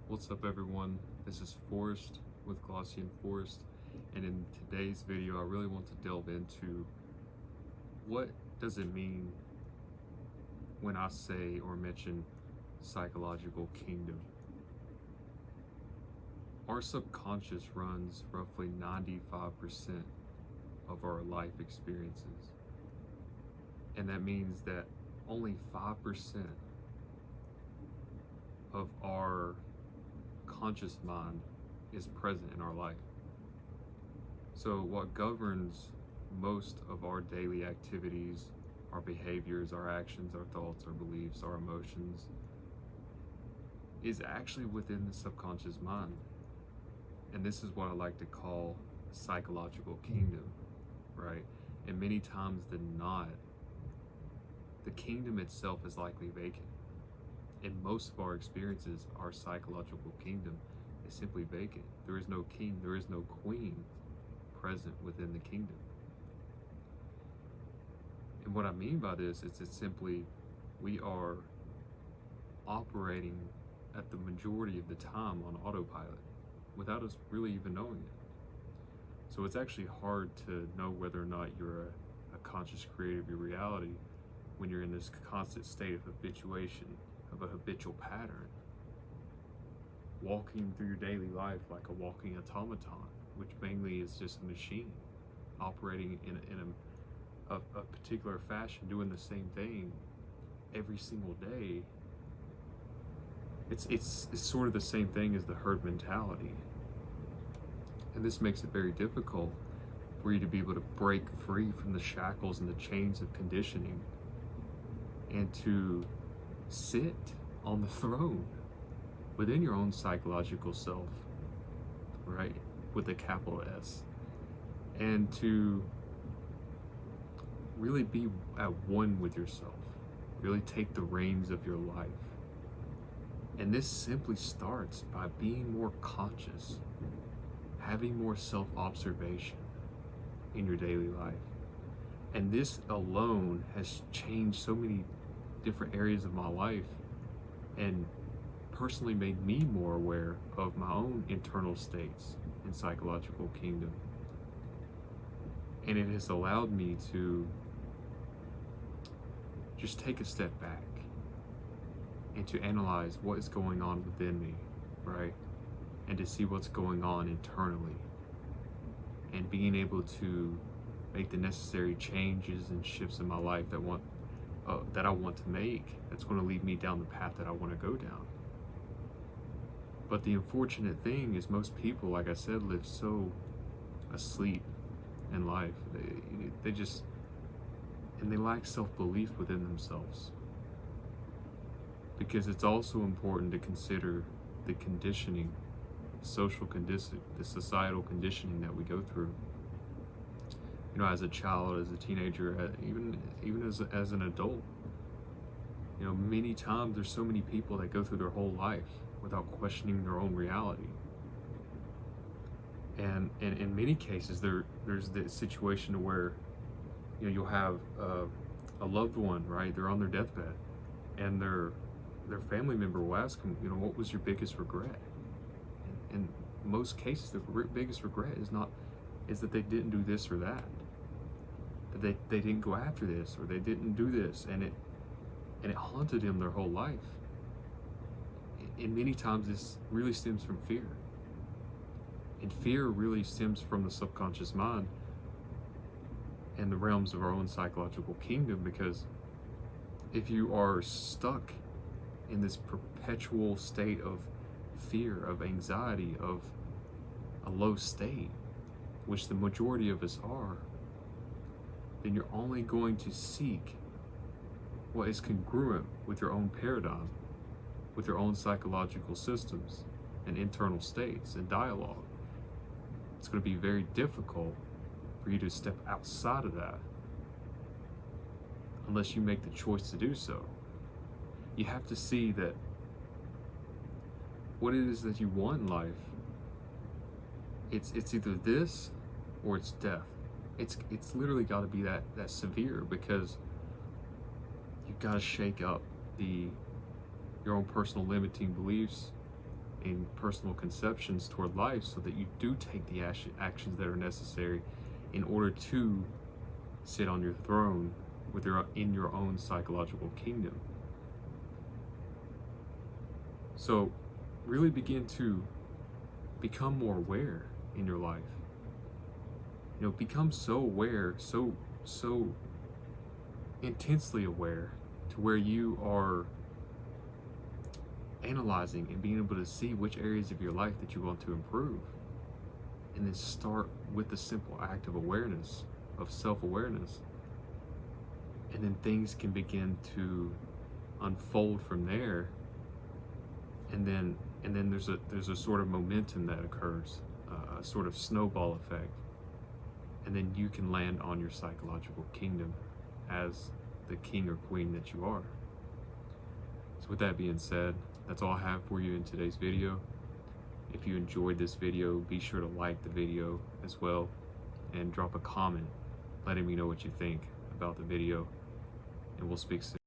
What's up everyone, this is Forrest with Glossy and Forrest, and in today's video I really want to delve into what does it mean when I say or mention psychological kingdom. Our subconscious runs roughly 95% of our life experiences, and that means that only 5% of our conscious mind is present in our life. So what governs most of our daily activities, our behaviors, our actions, our thoughts, our beliefs, our emotions, is actually within the subconscious mind. And this is what I like to call psychological kingdom, right? And many times than not, the kingdom itself is likely vacant. In most of our experiences, our psychological kingdom is simply vacant. There is no king, there is no queen present within the kingdom. And what I mean by this is it's simply we are operating at the majority of the time on autopilot without us really even knowing it. So it's actually hard to know whether or not you're a conscious creator of your reality when you're in this constant state of habituation, of a habitual pattern, walking through your daily life like a walking automaton, which mainly is just a machine operating in a particular fashion, doing the same thing every single day. It's sort of the same thing as the herd mentality, and this makes it very difficult for you to be able to break free from the shackles and the chains of conditioning and to sit on the throne within your own psychological self, right, with a capital S, and to really be at one with yourself, really take the reins of your life. And this simply starts by being more conscious, having more self-observation in your daily life. And this alone has changed so many different areas of my life and personally made me more aware of my own internal states in psychological kingdom. And it has allowed me to just take a step back and to analyze what is going on within me, right? And to see what's going on internally, and being able to make the necessary changes and shifts in my life that I want to make, that's going to lead me down the path that I want to go down. But the unfortunate thing is most people, like I said, live so asleep in life. They just, and they lack self-belief within themselves. Because it's also important to consider the conditioning, social conditioning, the societal conditioning that we go through. You know, as a child, as a teenager, even as an adult. You know, many times there's so many people that go through their whole life without questioning their own reality. And in many cases, there's the situation where, you know, you'll have a loved one, right? They're on their deathbed, and their family member will ask them, you know, what was your biggest regret? And in most cases, the biggest regret is that they didn't do this or that they didn't go after this, or they didn't do this, and it haunted them their whole life. And many times this really stems from fear, and fear really stems from the subconscious mind and the realms of our own psychological kingdom. Because if you are stuck in this perpetual state of fear, of anxiety, of a low state, which the majority of us are, then you're only going to seek what is congruent with your own paradigm, with your own psychological systems and internal states and dialogue. It's going to be very difficult for you to step outside of that unless you make the choice to do so. You have to see that what it is that you want in life, it's either this or it's death. It's literally got to be that severe, because you've got to shake up your own personal limiting beliefs, and personal conceptions toward life, so that you do take the actions that are necessary in order to sit on your throne in your own psychological kingdom. So really begin to become more aware in your life. Become so aware, so intensely aware, to where you are analyzing and being able to see which areas of your life that you want to improve. And then start with the simple act of awareness, of self-awareness. And then things can begin to unfold from there. And then there's a sort of momentum that occurs, a sort of snowball effect. And then you can land on your psychological kingdom as the king or queen that you are. So with that being said, that's all I have for you in today's video. If you enjoyed this video, be sure to like the video as well, and drop a comment letting me know what you think about the video, and we'll speak soon.